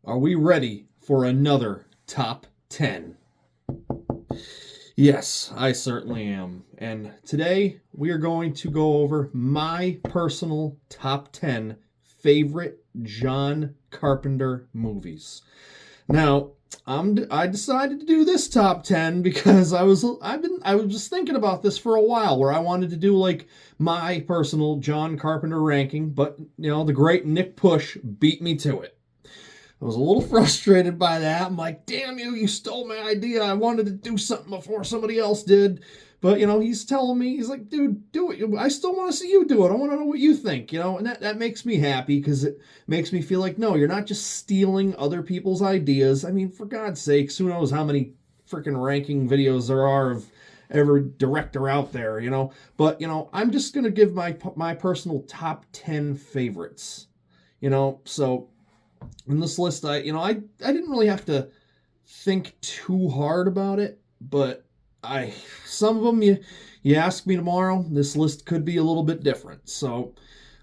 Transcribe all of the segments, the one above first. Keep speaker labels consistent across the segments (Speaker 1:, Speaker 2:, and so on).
Speaker 1: Are we ready for another top 10? Yes, I certainly am. And today we are going to go over my personal top 10 favorite John Carpenter movies. Now, I decided to do this top 10 because I was just thinking about this for a while where I wanted to do like my personal John Carpenter ranking, but the great Nick Push beat me to it. I was a little frustrated by that. I'm like, damn you, you stole my idea. I wanted to do something before somebody else did. But, he's telling me, he's like, dude, do it. I still want to see you do it. I want to know what you think, and that makes me happy because it makes me feel like, no, you're not just stealing other people's ideas. I mean, for God's sakes, who knows how many freaking ranking videos there are of every director out there, But, I'm just going to give my personal top 10 favorites, So in this list, I didn't really have to think too hard about it, but some of them you ask me tomorrow, this list could be a little bit different. So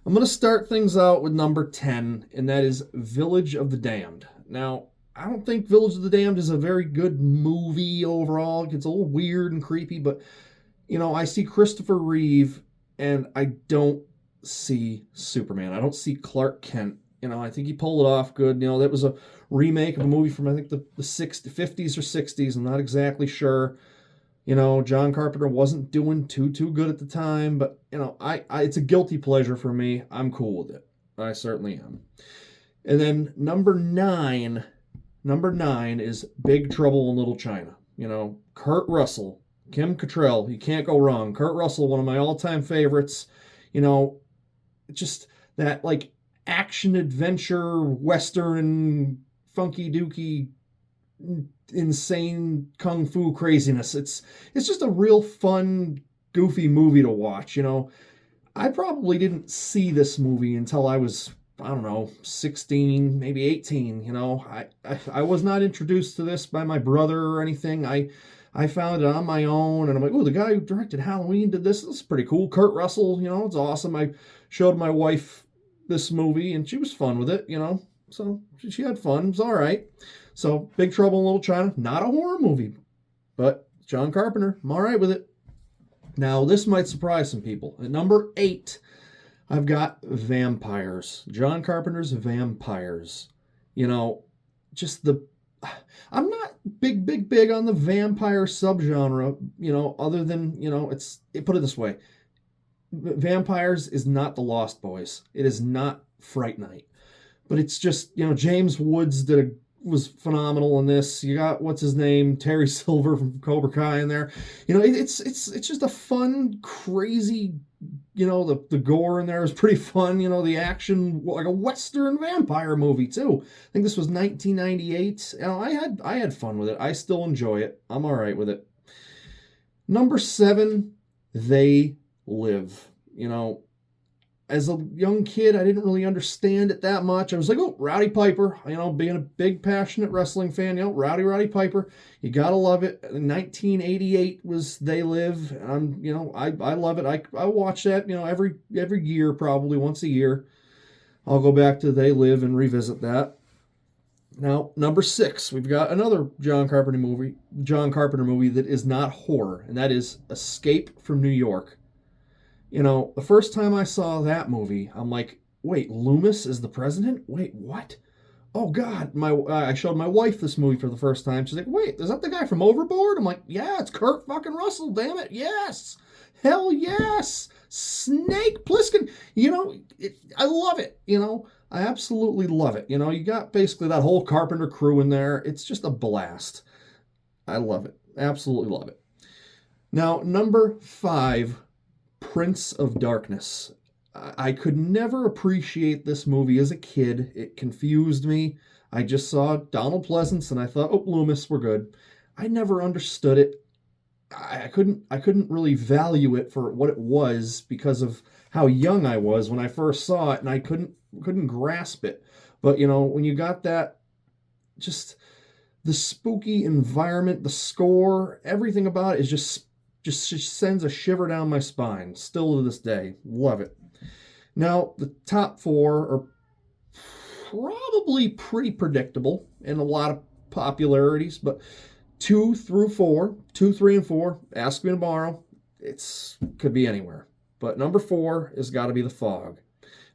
Speaker 1: I'm going to start things out with number 10, and that is Village of the Damned. Now, I don't think Village of the Damned is a very good movie overall. It gets a little weird and creepy, but I see Christopher Reeve and I don't see Superman. I don't see Clark Kent. I think he pulled it off good. That was a remake of a movie from, I think, the 50s or 60s. I'm not exactly sure. John Carpenter wasn't doing too good at the time, but, it's a guilty pleasure for me. I'm cool with it. I certainly am. And then number nine is Big Trouble in Little China. Kurt Russell, Kim Cattrall, you can't go wrong. Kurt Russell, one of my all-time favorites. Just that, like, action adventure western funky dooky insane kung fu craziness. It's just a real fun goofy movie to watch. I probably didn't see this movie until I was, I don't know, 16, maybe 18. I was not introduced to this by my brother or anything. I found it on my own, and I'm like, oh, the guy who directed Halloween did this. This is pretty cool. Kurt Russell, it's awesome. I showed my wife this movie, and she was fun with it, so she had fun. It was all right. So Big Trouble in Little China, not a horror movie, but John Carpenter, I'm all right with it. Now, this might surprise some people. At number 8, I've got Vampires. John Carpenter's Vampires. Just I'm not big on the vampire subgenre, other than, put it this way. Vampires is not The Lost Boys. It is not Fright Night. But it's just, James Woods was phenomenal in this. You got, what's his name, Terry Silver from Cobra Kai in there. It's just a fun, crazy, the gore in there is pretty fun. The action, like a Western vampire movie too. I think this was 1998. I had fun with it. I still enjoy it. I'm all right with it. Number 7, They Live. As a young kid, I didn't really understand it that much. I was like, oh, Rowdy Piper, being a big, passionate wrestling fan, Rowdy Piper, you gotta love it. 1988 was They Live. I love it. I watch that, every year, probably once a year. I'll go back to They Live and revisit that. Now, number 6, we've got another John Carpenter movie that is not horror, and that is Escape from New York. The first time I saw that movie, I'm like, wait, Loomis is the president? Wait, what? Oh, God. I showed my wife this movie for the first time. She's like, wait, is that the guy from Overboard? I'm like, yeah, it's Kurt fucking Russell, damn it. Yes. Hell yes. Snake Plissken. I love it. I absolutely love it. You got basically that whole Carpenter crew in there. It's just a blast. I love it. Absolutely love it. Now, number 5, Prince of Darkness. I could never appreciate this movie as a kid. It confused me. I just saw Donald Pleasance and I thought, oh, Loomis, we're good. I never understood it. I couldn't really value it for what it was because of how young I was when I first saw it, and I couldn't grasp it. But when you got that, just the spooky environment, the score, everything about it is just sends a shiver down my spine. Still to this day. Love it. Now, the top 4 are probably pretty predictable in a lot of popularities, but 2 through 4, 2, 3, and 4, Ask Me Tomorrow, it's could be anywhere. But number 4 has got to be The Fog.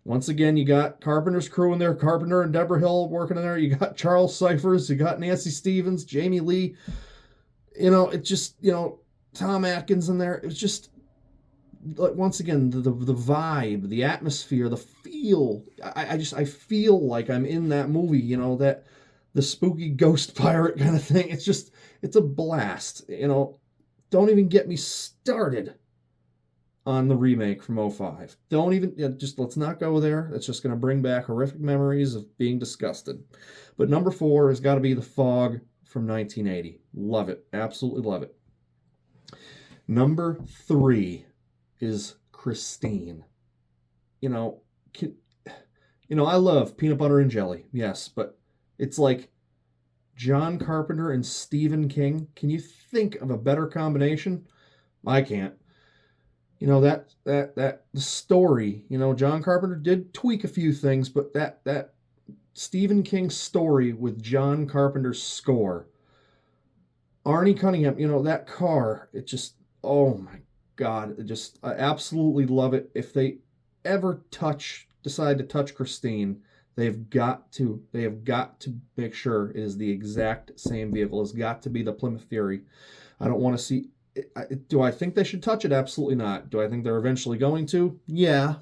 Speaker 1: Once again, you got Carpenter's crew in there, Carpenter and Deborah Hill working in there. You got Charles Cyphers, you got Nancy Stevens, Jamie Lee. It just, Tom Atkins in there. It was just, like, once again, the vibe, the atmosphere, the feel. I feel like I'm in that movie, that the spooky ghost pirate kind of thing. It's a blast. Don't even get me started on the remake from '05. Don't even, just let's not go there. It's just going to bring back horrific memories of being disgusted. But number 4 has got to be The Fog from 1980. Love it. Absolutely love it. Number 3 is Christine. I love peanut butter and jelly, yes, but it's like John Carpenter and Stephen King. Can you think of a better combination? I can't. The story, John Carpenter did tweak a few things, but that Stephen King story with John Carpenter's score, Arnie Cunningham, that car, it just, oh my God, I absolutely love it. If they ever decide to touch Christine, they have got to make sure it is the exact same vehicle. It's got to be the Plymouth Fury. I don't want to see. Do I think they should touch it? Absolutely not. Do I think they're eventually going to? Yeah.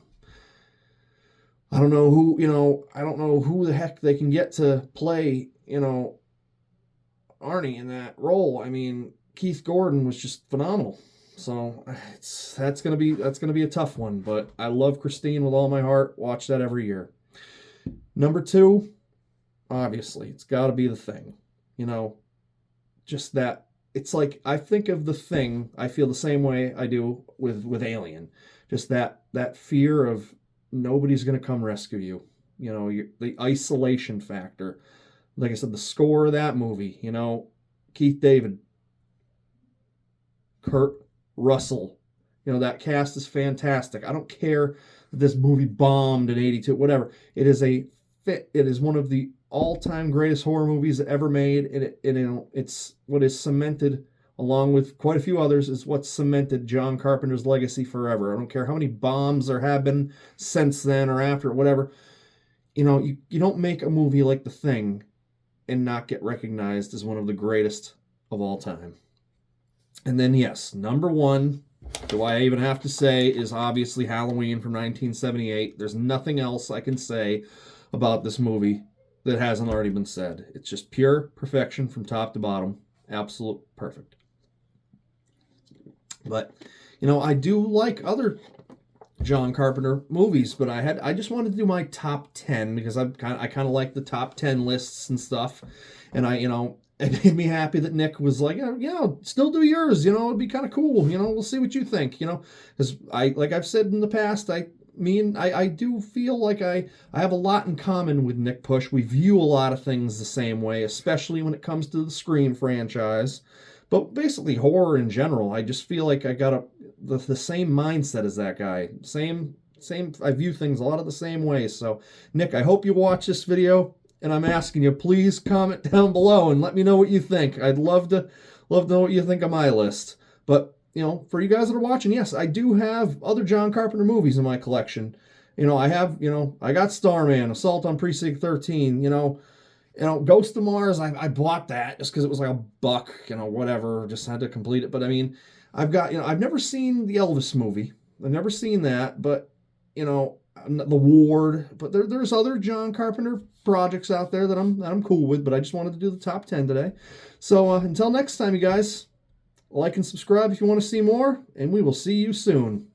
Speaker 1: I don't know who the heck they can get to play, Arnie in that role. I mean, Keith Gordon was just phenomenal. So that's gonna be a tough one. But I love Christine with all my heart. Watch that every year. Number 2, obviously, it's got to be The Thing. Just that. It's like, I think of The Thing, I feel the same way I do with Alien. Just that fear of nobody's going to come rescue you. The isolation factor. Like I said, the score of that movie, Keith David, Kurt Russell, that cast is fantastic. I don't care that this movie bombed in '82, whatever. It is one of the all-time greatest horror movies ever made. It's what is cemented, along with quite a few others, is what cemented John Carpenter's legacy forever. I don't care how many bombs there have been since then or after, whatever. You don't make a movie like The Thing and not get recognized as one of the greatest of all time. And then, yes, number 1, do I even have to say, is obviously Halloween from 1978. There's nothing else I can say about this movie that hasn't already been said. It's just pure perfection from top to bottom. Absolute perfect. But, I do like other John Carpenter movies, but I just wanted to do my top 10 because I kind of like the top 10 lists and stuff. And it made me happy that Nick was like, yeah, still do yours. It'd be kind of cool. We'll see what you think. Because like I've said in the past, I do feel like I have a lot in common with Nick Push. We view a lot of things the same way, especially when it comes to the Scream franchise. But basically horror in general, I just feel like I got the same mindset as that guy. Same. I view things a lot of the same way. So, Nick, I hope you watch this video, and I'm asking you, please comment down below and let me know what you think. I'd love to know what you think of my list. But for you guys that are watching, yes, I do have other John Carpenter movies in my collection. I got Starman, Assault on Precinct 13, Ghost of Mars, I bought that just because it was like $1, whatever, just had to complete it. But I mean, I've got, I've never seen the Elvis movie. I've never seen that, but, The Ward, but there's other John Carpenter projects out there that I'm cool with, but I just wanted to do the top 10 today. So until next time, you guys, like and subscribe if you want to see more, and we will see you soon.